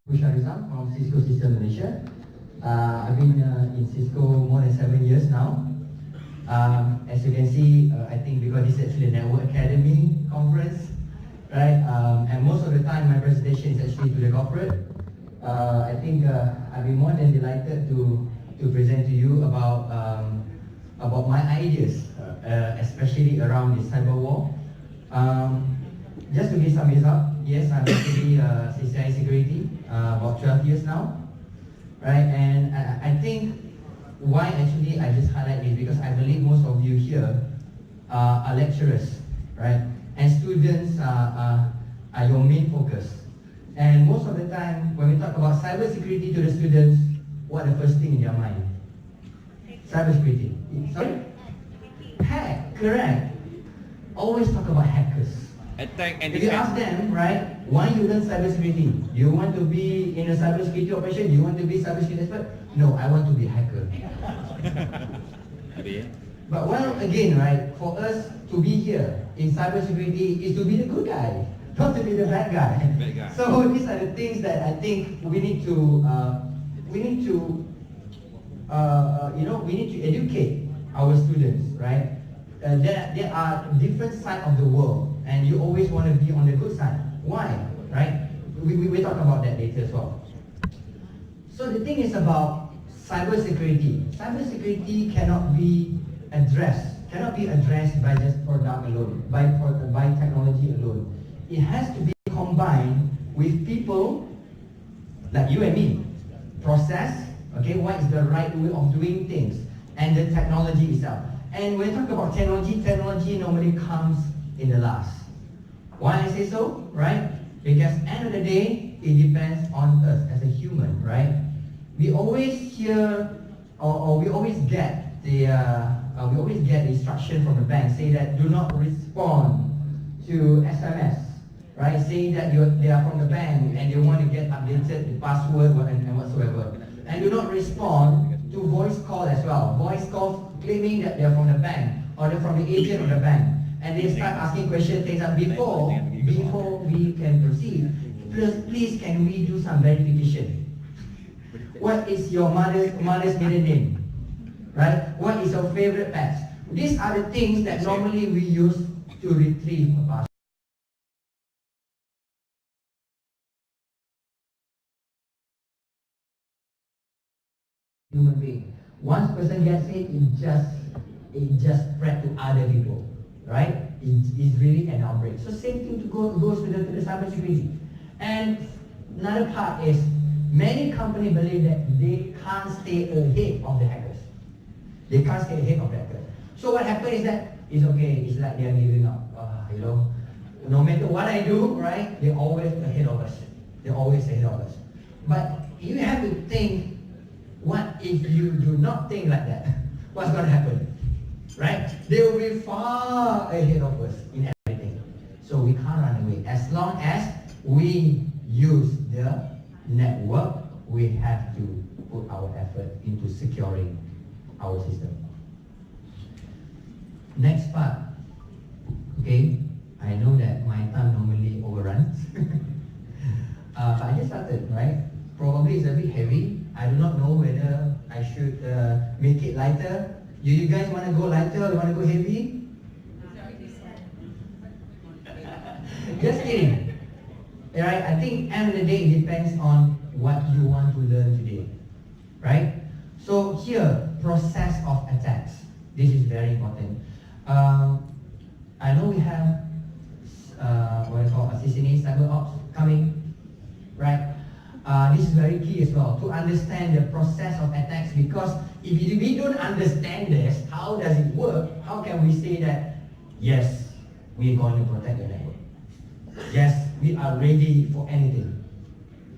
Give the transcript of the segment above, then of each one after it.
From CISCO System Malaysia. I've been in CISCO more than 7 years now. As you can see, I think because this is actually a Network Academy conference, right? And most of the time my presentation is actually to the corporate. I think I'll be more than delighted to present to you about my ideas, especially around the Cyberwar. Just to give some result, yes, I'm actually CCI security about 12 years now, right? And I think why actually I just highlight this because I believe most of you here are lecturers, right? And students are your main focus. And most of the time, when we talk about cybersecurity to the students, what the first thing in their mind? Cybersecurity. Sorry? Hack, correct. Always talk about hackers. Attack and if you ask them, right, why you learn cybersecurity? You want to be in a cybersecurity operation? You want to be cybersecurity expert? No, I want to be a hacker. But well, again, right, for us to be here in cybersecurity is to be the good guy, not to be the bad guy. So these are the things that I think we need to educate our students, right? There are different sides of the world, and you always want to be on the good side. Why? Right? We talk about that later as well. So the thing is about cybersecurity. Cybersecurity cannot be addressed by just product alone, by technology alone. It has to be combined with people like you and me. Process, okay, what is the right way of doing things, and the technology itself. And when we talk about technology normally comes in the last. Why I say so, right? Because end of the day, it depends on us as a human, right? We always hear, or we always get the instruction from the bank say that do not respond to SMS, right? Saying that they are from the bank and they want to get updated the password and whatsoever. And do not respond to voice call as well. Voice call claiming that they're from the bank or they're from the agent of the bank. And they start asking questions, things like before we can proceed, please can we do some verification? What is your mother's maiden name? Right? What is your favorite pet? These are the things that normally we use to retrieve a password. Human being. Once person gets it just spread to other people, right? It's really an outbreak. So same thing goes to the cybersecurity. And another part is many companies believe that they can't stay ahead of the hackers. They can't stay ahead of the hackers. So what happens is that it's okay. It's like they are giving up. No matter what I do, right? They're always ahead of us. They're always ahead of us. But you have to think. What if you do not think like that? What's going to happen? Right? They will be far ahead of us in everything. So we can't run away. As long as we use the network, we have to put our effort into securing our system. Next part. Okay, I know that my time normally overruns. But I just started, right? Probably it's a bit heavy. I do not know whether I should make it lighter. Do you guys want to go lighter or want to go heavy? Just kidding. Right? I think end of the day it depends on what you want to learn today. Right? So here, process of attacks. This is very important. I know we have what I call assassination cyber ops coming. Right? This is very key as well, to understand the process of attacks, because if we don't understand this, how does it work? How can we say that, yes, we're going to protect the network? Yes, we are ready for anything.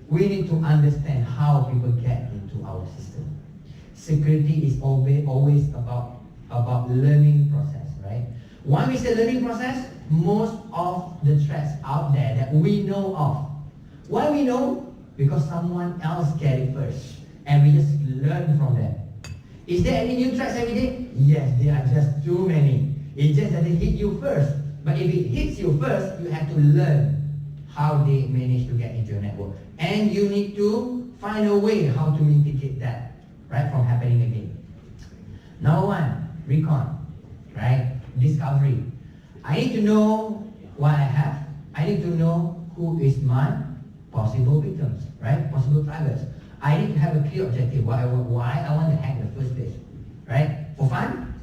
We need to understand how people get into our system. Security is always about learning process, right? Why we say learning process? Most of the threats out there that we know of. Why we know? Because someone else get it first, and we just learn from them. Is there any new threats every day? Yes, there are just too many. It just doesn't hit you first. But if it hits you first, you have to learn how they manage to get into your network. And you need to find a way how to mitigate that, right, from happening again. Number one, recon, right? Discovery. I need to know what I have. I need to know who is my possible victims, right? Possible targets. I need to have a clear objective, why I want to hack in the first place, right? For fun?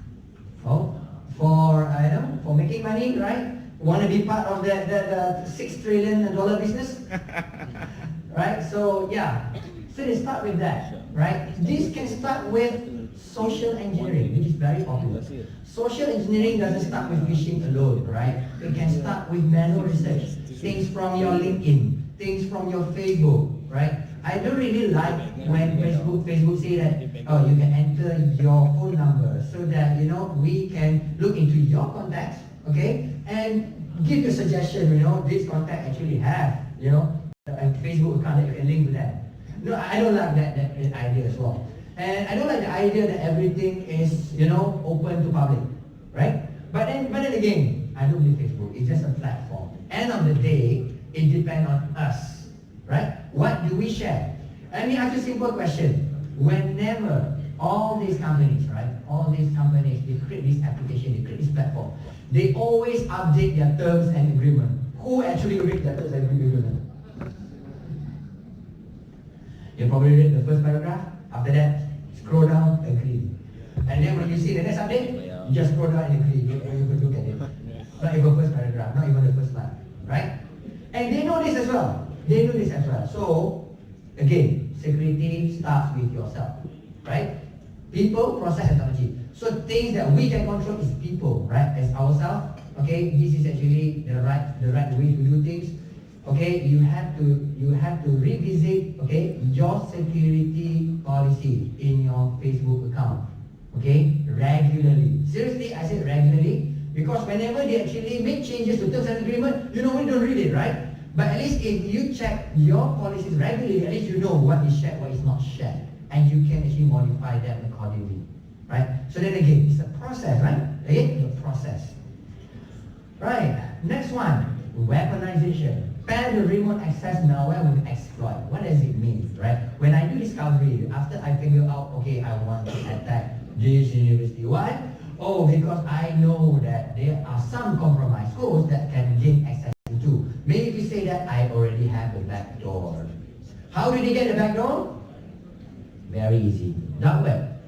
For making money, right? Want to be part of the $6 trillion business, right? So yeah, so they start with that, right? This can start with social engineering, which is very popular. Social engineering doesn't start with phishing alone, right? It can start with manual research, things from your LinkedIn, things from your Facebook, right? I don't really like when Facebook say that, oh, you can enter your phone number so that, we can look into your contacts, okay? And give you a suggestion, this contact actually have, a Facebook account that you can link to that. No, I don't like that idea as well. And I don't like the idea that everything is, open to public, right? But then again, I don't believe Facebook. It's just a platform. End of the day, it depends on us, right? What do we share? Let me ask you a simple question. Whenever all these companies, right? All these companies, they create this application, they create this platform. They always update their terms and agreement. Who actually read their terms and agreement? You probably read the first paragraph. After that, scroll down, agree. And then when you see the next update, you just scroll down and agree. You can look at it. Not even first paragraph, not even the first line, right? And they know this as well. They know this as well. So, again, security starts with yourself, right? People, process, and technology. So things that we can control is people, right? As ourselves. Okay, this is actually the right way to do things. Okay, you have to revisit, okay, your security policy in your Facebook account. Okay, regularly. Seriously, I said regularly, because whenever they actually make changes to terms and agreement, we don't read it, right? But at least if you check your policies regularly, at least you know what is shared, what is not shared, and you can actually modify them accordingly, right? So then again, it's a process, right? Again, the process. Right. Next one, weaponization. Pair the remote access malware with exploit. What does it mean, right? When I do discovery, after I figure out, okay, I want to attack this university. Why? Oh, because I know that there are some compromised codes that can gain access to. Maybe we say that I already have a backdoor. How did you get the backdoor? Very easy. Dark web.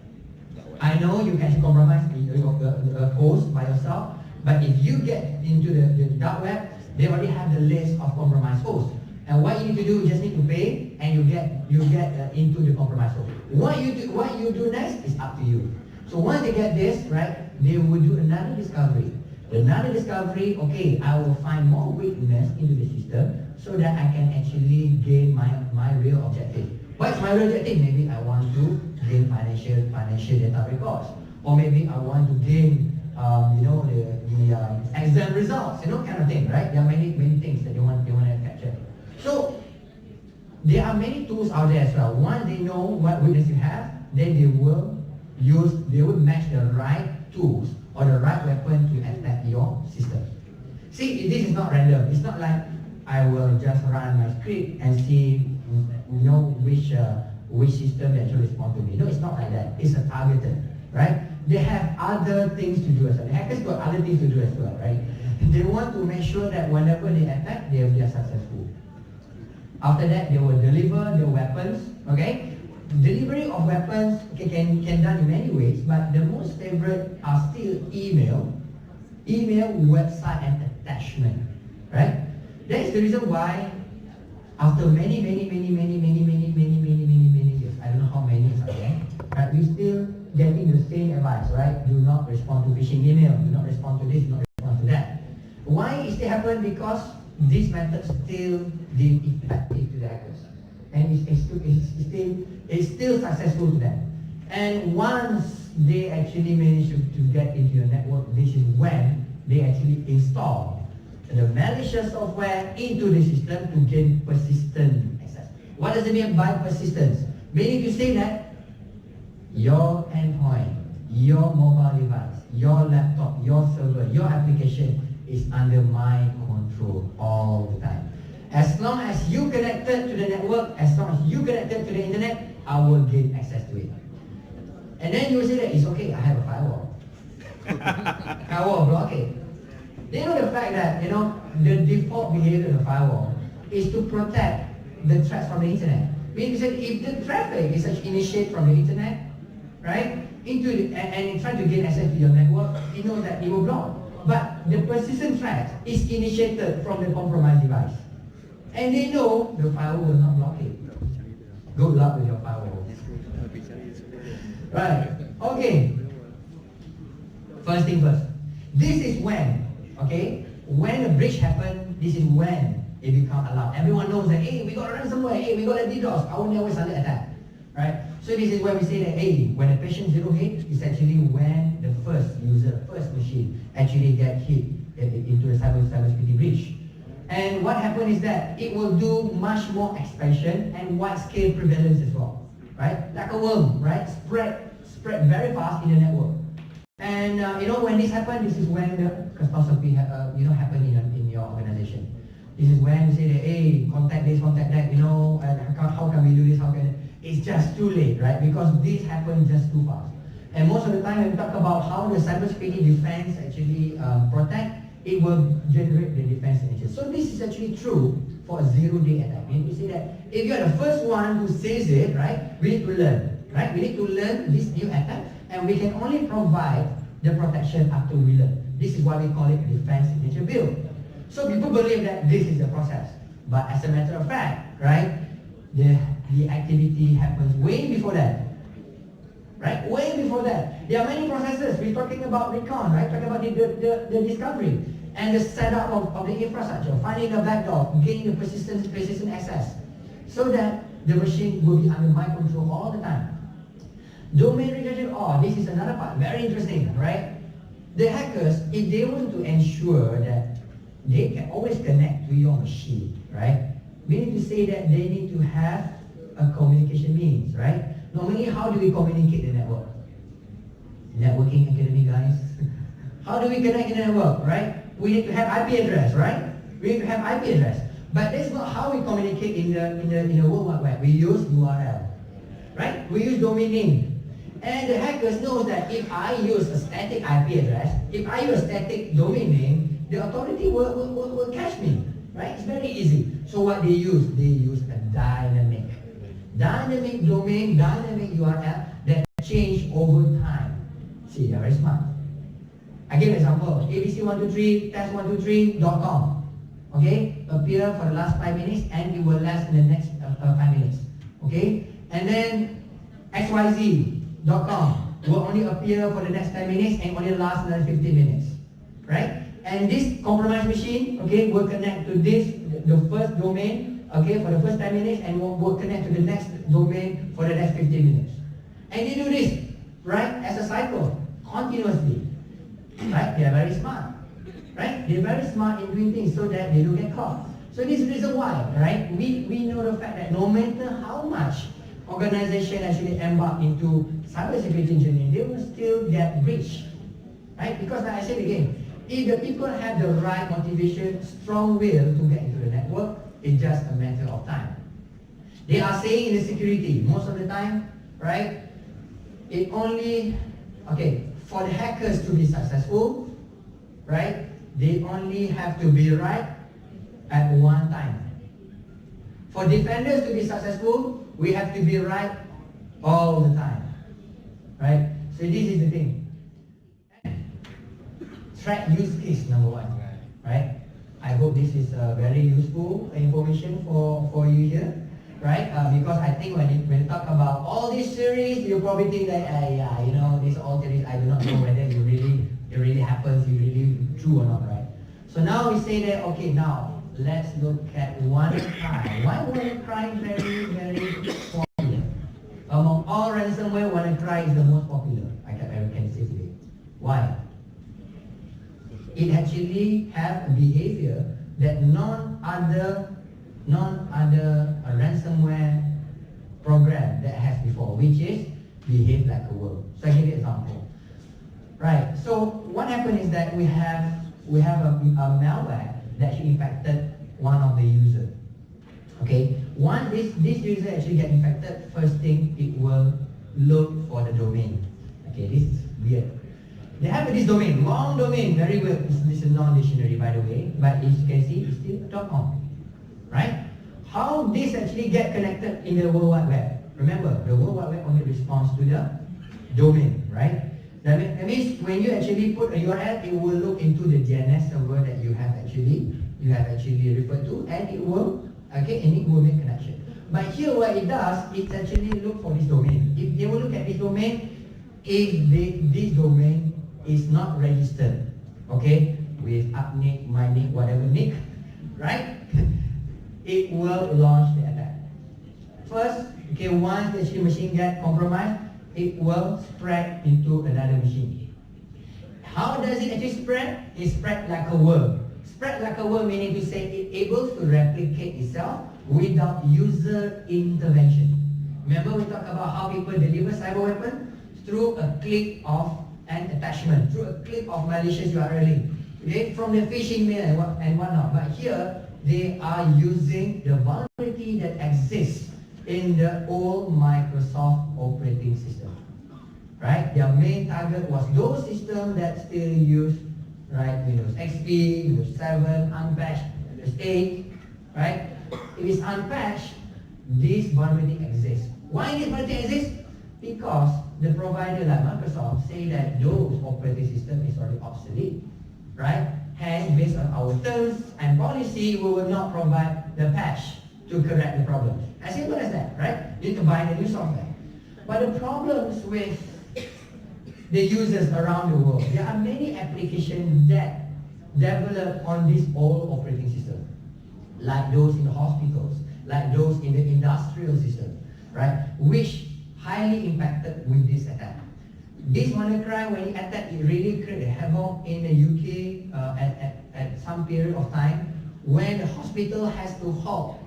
I know you can compromise the host by yourself, but if you get into the dark web, they already have the list of compromised hosts. And what you need to do, you just need to pay, and you get into the compromised host. What you do next is up to you. So once they get this, right, they will do another discovery. Another discovery, okay, I will find more weakness into the system so that I can actually gain my real objective. What's my real objective? Maybe I want to gain financial data records, or maybe I want to gain the exam results, kind of thing, right? There are many things that they want to capture. So there are many tools out there as well. Once they know what weakness you have, then they will match the right tools or the right weapon to attack your system. See, this is not random. It's not like I will just run my script and see which system actually respond to me. No, it's not like that. It's a targeted, right? They have other things to do as well. The hackers got other things to do as well, right? They want to make sure that whenever they attack, they are successful. After that, they will deliver the weapons, okay? Delivery of weapons can done in many ways, but the most favorite are still email, website, and attachment, right? That is the reason why after many years, I don't know how many years are there, right? We still getting the same advice, right? Do not respond to phishing email, do not respond to this, do not respond to that. Why is it happen? Because this method still deemed effective to the hackers, and it's still successful to them. And once they actually manage to get into your network, this is when they actually install the malicious software into the system to gain persistent access. What does it mean by persistence? Meaning to say that your endpoint, your mobile device, your laptop, your server, your application is under my control all the time. As long as you connected to the network, as long as you connected to the internet, I will gain access to it. And then you will say that it's okay, I have a firewall. Firewall block it. They know the fact that, the default behavior of the firewall is to protect the threats from the internet. Meaning that if the traffic is actually initiated from the internet, right, and trying to gain access to your network, you know that it will block. But the persistent threat is initiated from the compromised device. And they know the firewall will not block it. Good luck with your firewall. Right, okay. First thing first. This is when, when a breach happens, this is when it becomes allowed. Everyone knows that, hey, we got a ransomware, hey, we got a DDoS, our network is under attack. Right? So this is where we say that, hey, when a patient 0 hit, is actually when the first user, first machine, actually get hit into a cybersecurity breach. And what happens is that it will do much more expansion and wide-scale prevalence as well. Right? Like a worm, right? Spread very fast in the network. And when this happens, this is when the catastrophe happen in your organization. This is when you say that, hey, contact this, contact that, and how can we do this, it's just too late, right? Because this happens just too fast. And most of the time when we talk about how the cybersecurity defense actually protect, it will generate the defense initiative. So this is actually true for a zero-day attack. You see that if you're the first one who says it, right, we need to learn, right? We need to learn this new attack, and we can only provide the protection after we learn. This is why we call it defense signature build. So people believe that this is the process. But as a matter of fact, right, the activity happens way before that. Right? Way before that. There are many processes. We're talking about recon, right? Talking about the discovery and the setup of the infrastructure, finding the backdoor, gaining the persistent access, so that the machine will be under my control all the time. Domain rejection, this is another part, very interesting, right? The hackers, if they want to ensure that they can always connect to your machine, right? We need to say that they need to have a communication means, right? Normally, how do we communicate the network? Networking academy, guys. How do we connect in the network, right? We need to have IP address, right? We need to have IP address. But that's not how we communicate in the World Wide Web. We use URL, right? We use domain name. And the hackers knows that if I use a static IP address, if I use a static domain name, the authority will catch me, right? It's very easy. So what they use a dynamic domain, dynamic URL that change over time. See, they're very smart. I give an example. abc123 test123.com. Okay, appear for the last 5 minutes and it will last in the next 5 minutes. Okay, and then xyz.com will only appear for the next 10 minutes and only last another 15 minutes. Right? And this compromised machine, okay, will connect to this, the first domain, okay, for the first 10 minutes, and will connect to the next domain for the next 15 minutes. And they do this, right, as a cycle, continuously. Right? They are very smart. Right? They're very smart in doing things so that they don't get caught. So this is the reason why, right? We know the fact that no matter how much organization actually embark into cybersecurity engineering, they will still get breached. Right? Because like I said again, if the people have the right motivation, strong will to get into the network, it's just a matter of time. They are saying in the security, most of the time, right, it only, for the hackers to be successful, right, they only have to be right at one time. For defenders to be successful, we have to be right all the time. Right? So this is the thing. Threat use case number 1. Right? I hope this is very useful information for you here. Right? Because I think when you talk about all these theories, you probably think that, these all theories, I do not know whether it really happens, it's really true or not, right? So now we say that, okay, now let's look at WannaCry. Why WannaCry very, very popular? Among all ransomware, WannaCry is the most popular, I can say today. Why? It actually have a behavior that none other ransomware program that has before, which is behave like a worm. So I give you an example. Right. So what happened is that we have a malware that infected one of the users. Okay, once this user actually get infected, first thing it will look for the domain. Okay, this is weird. They have this domain, long domain, very weird. This is non-dictionary by the way, but as you can see, it's still .com, right? How this actually get connected in the World Wide Web? Remember, the World Wide Web only responds to the domain, right? That means when you actually put a URL, it will look into the DNS server that you have actually referred to, and it will make connection. But here what it does, it actually look for this domain. If they will look at this domain, if this domain is not registered, okay, with upnick, mynick, whatever nick, right? It will launch the attack. First, okay, once the actually machine get compromised, it will spread into another machine. How does it actually spread? It spread like a worm. Spread like a worm meaning to say it able to replicate itself without user intervention. Remember we talked about how people deliver cyber weapon? Through a click of an attachment, through a click of malicious URL link. Okay? From the phishing mail and whatnot. But here, they are using the vulnerability that exists in the old Microsoft operating system. Right? Their main target was those systems that still use, right, Windows XP, Windows 7, unpatched, Windows 8, right? If it's unpatched, this vulnerability exists. Why this vulnerability exists? Because the provider like Microsoft say that those operating system is already obsolete, right? Hence, based on our terms and policy, we will not provide the patch to correct the problem. As simple as that, right? You need to buy the new software. But the problems with the users around the world, there are many applications that develop on this old operating system, like those in the hospitals, like those in the industrial system, right? Which highly impacted with this attack. This WannaCry, when it attacked, it really created havoc in the UK at some period of time when the hospital has to halt,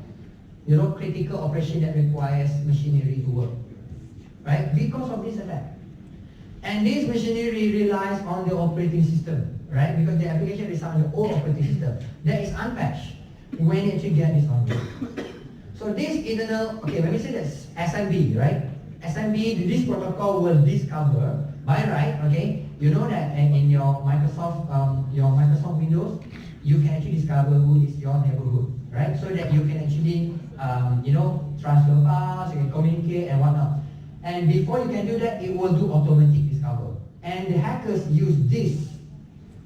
critical operation that requires machinery to work, right? Because of this attack. And this machinery relies on the operating system, right? Because the application is on the old operating system that is unpatched when you actually get this on board. So this internal, okay, when we say that's SMB, right? SMB, this protocol will discover by right, okay? You know that in your Microsoft Windows, you can actually discover who is your neighborhood, right? So that you can actually, transfer files, you can communicate and whatnot. And before you can do that, it will do automatic discover. And the hackers use this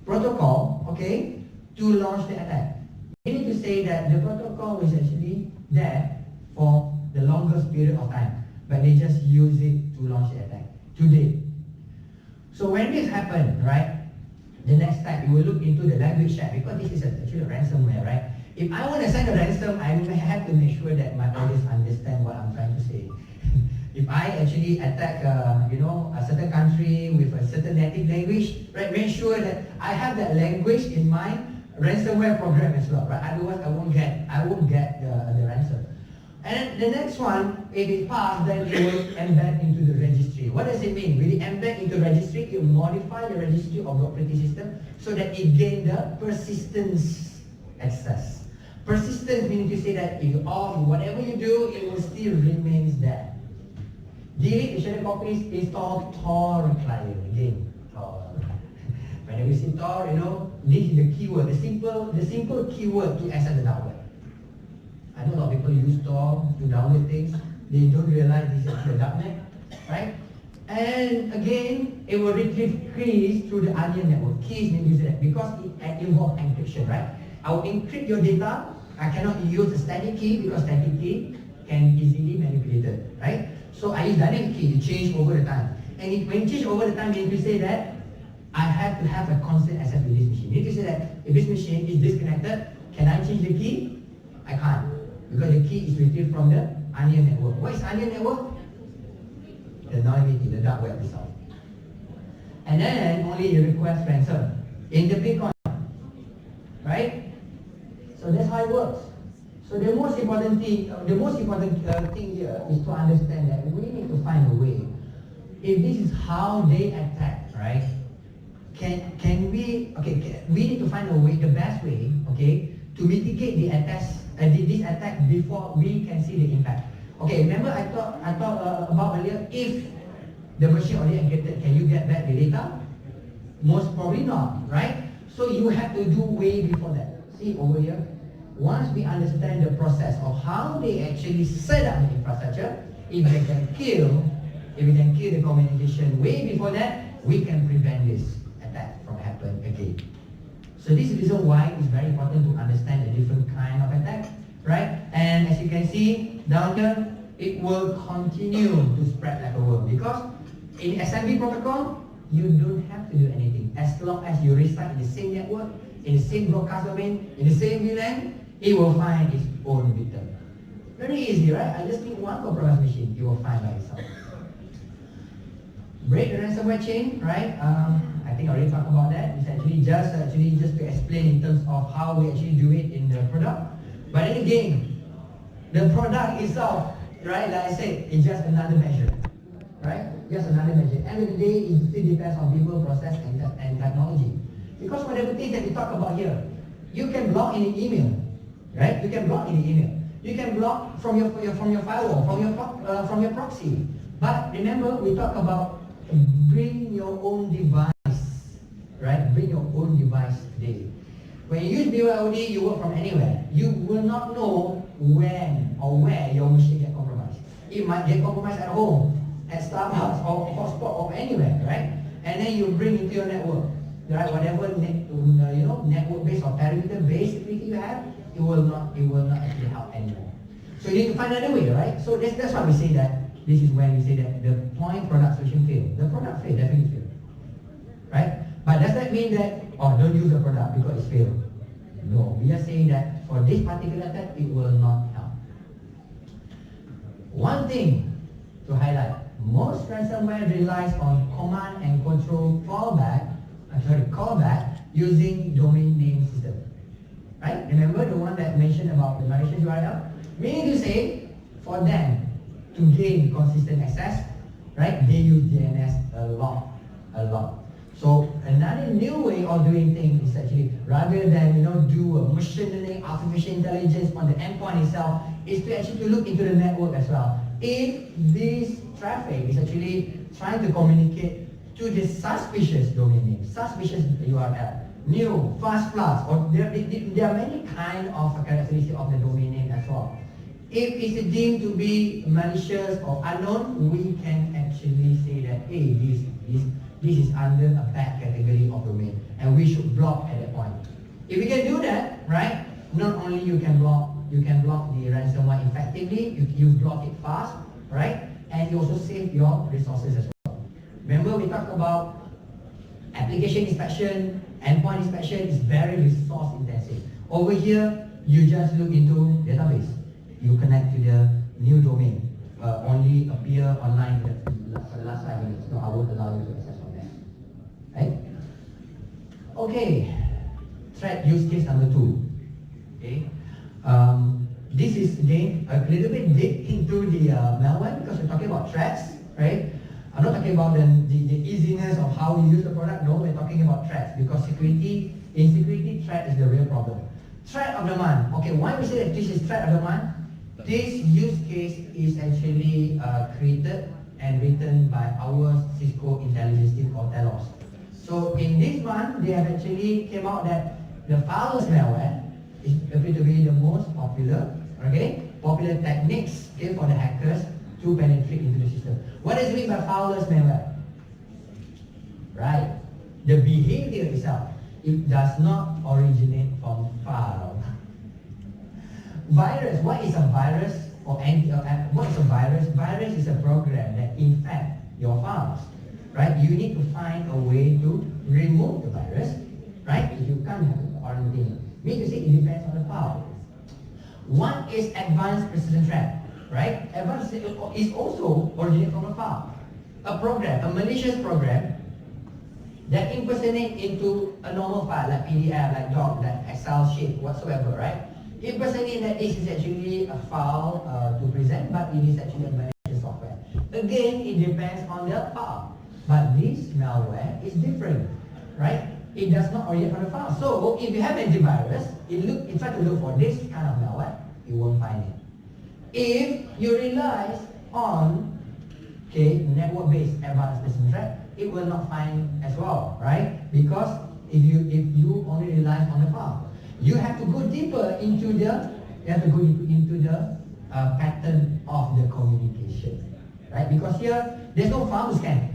protocol, okay, to launch the attack. You need to say that the protocol is actually there for the longest period of time, but they just use it to launch the attack today. So when this happens, right, the next step, you will look into the language chat because this is actually a ransomware, right? If I want to send a ransom, I have to make sure that my audience understand what I'm trying to say. If I actually attack, a certain country with a certain native language, right, make sure that I have that language in my ransomware program as well, right? Otherwise, I won't get the ransom. And the next one, if it passed, then it will embed into the registry. What does it mean? Will it embed into registry? It will modify the registry of the operating system so that it gain the persistence access. Persistence meaning to say that if you off, whatever you do, it will still remains there. Delete the shadow copies, install Tor client again. Tor. Whenever you see Tor, this is the keyword, the simple keyword to access the dark web. I know a lot of people use Tor to download things. They don't realize this is the darknet, right? And again, it will retrieve keys through the onion network. Keys means that because it involves encryption, right? I will encrypt your data. I cannot use a static key because static key can easily manipulated, right? So I use dynamic key to change over the time. And when you change over the time, you need to say that I have to have a constant access with this machine. You need to say that if this machine is disconnected, can I change the key? I can't. Because the key is retrieved from the onion network. What is onion network? The anonymity, the dark web itself. And then only you request ransom in the Bitcoin, right? So that's how it works. So the most important thing here is to understand that we need to find a way. If this is how they attack, right? We need to find a way, the best way, okay, to mitigate the this attack before we can see the impact. Okay, remember I thought about earlier, if the machine already encrypted, can you get back the data? Most probably not, right? So you have to do way before that. See over here, once we understand the process of how they actually set up the infrastructure, if we can kill the communication way before that, we can prevent this attack from happening again. So this is the reason why it's very important to understand the different kind of attack, right? And as you can see down here, it will continue to spread like a worm, because in SMB protocol, you don't have to do anything. As long as you reside in the same network, in the same broadcast domain, in the same VLAN, it will find its own victim. Very easy, right? I just need one compromised machine, it will find by itself. Break the ransomware chain, right? I think I already talked about that. It's actually just to explain in terms of how we actually do it in the product. But then again, the product itself, right? Like I said, it's just another measure, right? Just another measure. End of the day, it still depends on people, process, and technology. Because whatever things that we talk about here, you can block in an email, right? You can block in an email. You can block from your firewall, from your proxy. But remember, we talk about bring your own device, right? Bring your own device today. When you use BYOD, you work from anywhere. You will not know when or where your machine get compromised. It might get compromised at home, at Starbucks or hotspot or anywhere, right? And then you bring into your network, right? Whatever network-based or perimeter-based security you have, it will not actually help anymore. So you need to find another way, right? So that's why we say that. This is when we say that the point product solution failed. The product failed, definitely failed, right? But does that mean that don't use the product because it's failed? No, we are saying that for this particular attack, it will not help. One thing to highlight: most ransomware relies on command and control callback using domain name system. Right? Remember the one that mentioned about the malicious URL? Meaning to say, for them to gain consistent access, right, they use DNS a lot. So another new way of doing things is actually, rather than do a machine learning, artificial intelligence on the endpoint itself, is to actually look into the network as well. If this traffic is actually trying to communicate to the suspicious domain name, suspicious URL, new, fast plus, or there are many kind of characteristics of the domain name as well. If it's deemed to be malicious or unknown, we can actually say that, hey, this is under a bad category of domain, and we should block at that point. If we can do that, right, not only you can block the ransomware effectively, you block it fast, right, and you also save your resources as well. Remember we talked about application inspection, endpoint inspection is very resource intensive. Over here, you just look into database. You connect to the new domain. Only appear online for the last 5 minutes. No, I won't allow you to access from there. Right? Okay. Threat use case number 2. Okay. This is again a little bit deep into the malware, because we're talking about threats, right? I'm not talking about the easiness of how we use the product. No, we're talking about threats, because insecurity threat is the real problem. Threat of the month. Okay, why we say that this is threat of the month? This use case is actually created and written by our CISCO intelligence team called Telos. So in this month, they have actually came out that the fireless malware is appear to be the most popular techniques, okay, for the hackers to penetrate into the system. What does it mean by fireless malware? Right, the behavior itself, it does not originate from file. Virus, what is a virus? What is a virus? Virus is a program that infects your files, right? You need to find a way to remove the virus, right? If you can't have it quarantine. Mean to say it depends on the file. One is advanced persistent threat, right? Advanced is also originated from a file. A program, a malicious program that impersonates into a normal file like PDF, like doc, like Excel sheet, whatsoever, right? Impersonate that this is actually a file to present, but it is actually a malicious software. Again, it depends on the file. But this malware is different, right? It does not originate from the file. So if you have antivirus, it try to look for this kind of malware, you won't find it. If you rely on network-based advanced persistent threat, it will not find as well, right? Because if you only rely on the file, you have to go deeper into the pattern of the communication, right? Because here there's no file to scan.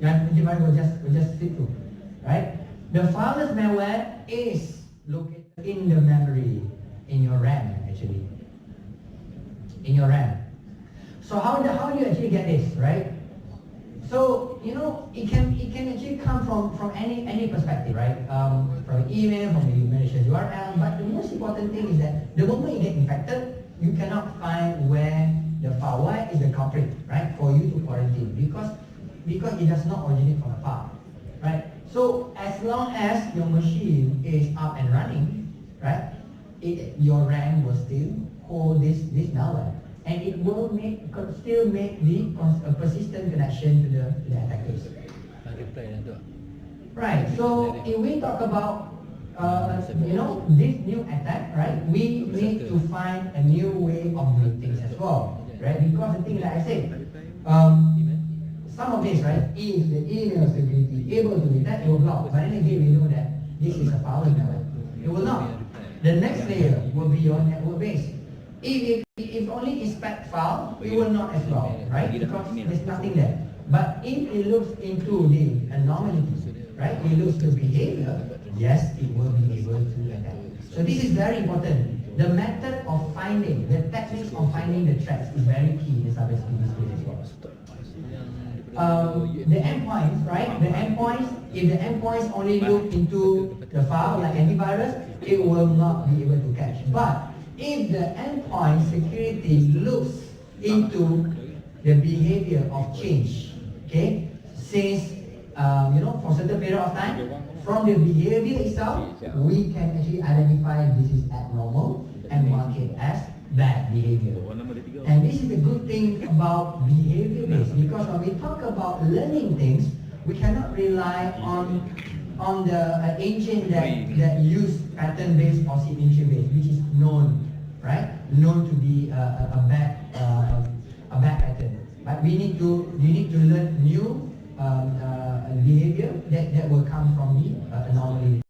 Antivirus will just flip through, right? The fileless malware is located in the memory, in your RAM actually, in your RAM. So how do you actually get this, right? So it can actually come from any perspective, right? From email, from the malicious URL. But the most important thing is that the moment you get infected, you cannot find where the file, where is the culprit, right? For you to quarantine because it does not originate from the file, right? So as long as your machine is up and running, right, your RAM will still hold this malware, and it will still make the persistent connection to the attackers. Right. So if we talk about this new attack, right, we need to find a new way of doing things as well, right? Because the thing that I said, some of this, right, if the email security able to detect, it will block. But then again, we know that this is a file malware. It will not. The next layer will be your network base. If only inspect file, it will not as well, right? Because there's nothing there. But if it looks into the anomalies, right, it looks to behavior, yes, it will be able to attack. So this is very important. The method of finding, the techniques of finding the threats is very key in the cybersecurity space as well. The endpoints, right? The endpoints, if the endpoints only look into the file like antivirus, it will not be able to catch. But if the endpoint security looks into the behavior of change, okay, since for a certain period of time, from the behavior itself, we can actually identify this is abnormal and mark it as bad behavior. And this is the good thing about behavior-based, because when we talk about learning things, we cannot rely on the engine that use pattern-based or signature-based, which is known, right? Known to be a bad pattern. But you need to learn new behavior that will come from the anomaly.